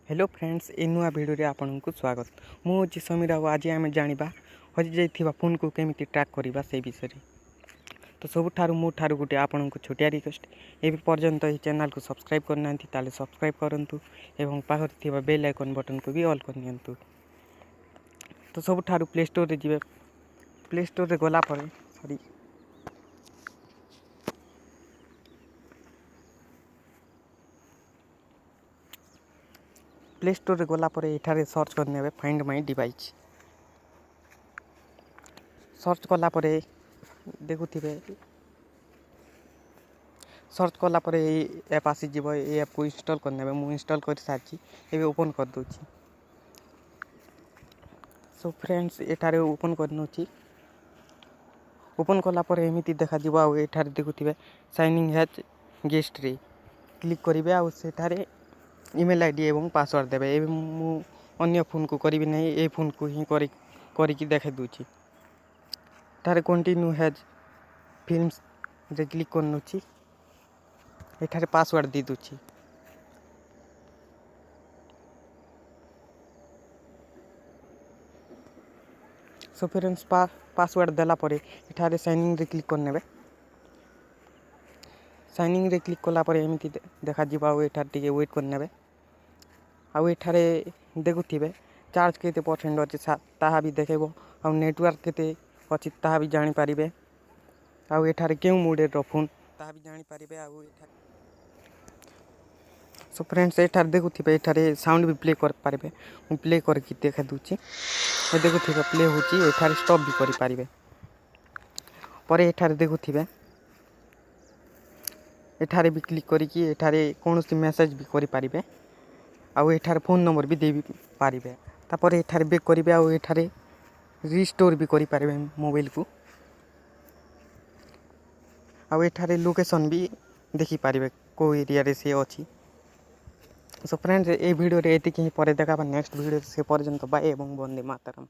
Hello friends ए नुआ video रे आपनको स्वागत। मुझे समीर आज आम जाना हजि जाइथिबा फोन को केमिति ट्रैक करवा से विषय। तो सबुठारु मोठारु गोटे आपन को छोटिया रिक्वेस्ट, ए पर्यंत ये चैनल को सब्सक्राइब करना ताले सब्सक्राइब करंतु एवं पाखर थिबा बेल आइकन बटन को भी ऑल कर नियंतु। तो सबुठारु प्ले स्टोर रे जिवे। प्ले स्टोर रे गला परे सॉरी प्ले स्टोर रे गला परे एठारे सर्च करने फाइंड माय डिवाइस। सर्च कला परे देखुथिबे, सर्च कला परे ऐप आसी जीवो। ए ऐप को इंस्टॉल करने मु इंस्टॉल कर सारी एबे ओपन कर दोची। सो फ्रेंड्स एठारे ओपन करनोची। ओपन कला परे एमिति देखा जीवो। आ एठारे देखुथिबे साइनिंग हैज गेस्ट रे क्लिक करिवे। आ सेठारे ईमेल आईडी एवं पासवर्ड देवे। ए मु अन्य फोन को करी नहीं, ए फोन को ही करी देखा दूची। तारे कंटिन्यू हैज फिल्म्स रे क्लिक करनोची। एठारे पासवर्ड दी दूची। सो फ्रेंड्स पासवर्ड देला परे एठारे साइनिंग रे क्लिक करनेबे। साइनिंग रे क्लिक कला परे एमिति देखा जीवा। एठारे टिके वेट करनेबे। आउ एठारे देखुथिबे चार्ज केते परसेंट अछि ताहा भी देखेबो। आउ नेटवर्क केते अछि ताहा भी जानि पारिबे। आउ एठारे केउ मोडेल रो फोन ताहा भी जानि पारिबे। आउ एठारे सो फ्रेंड्स एठारे देखुथिबे एठारे साउंड भी प्ले कर पारिबे। मु प्ले करके देखा दूची। ए देखुथिबे प्ले होची। एठारे स्टॉप भी करि पारिबे। परे एठारे देखुथिबे एठारे भी क्लिक करिकि एठारे कोनोसी मेसेज भी करि पारिबे। आउ एठारे फोन नंबर भी दे पारिबे। तापर एठारे बैक करिबे। आउ एठारे रिस्टोर भी करि पारिबे मोबाइल को। आउ एठारे लोकेशन भी देखि पारिबे को एरिया रे से अछि। सो फ्रेंड्स ए वीडियो रे एतिक ही। परे देखाबा नेक्स्ट वीडियो से पर्यंत बाय एवं वंदे मातरम।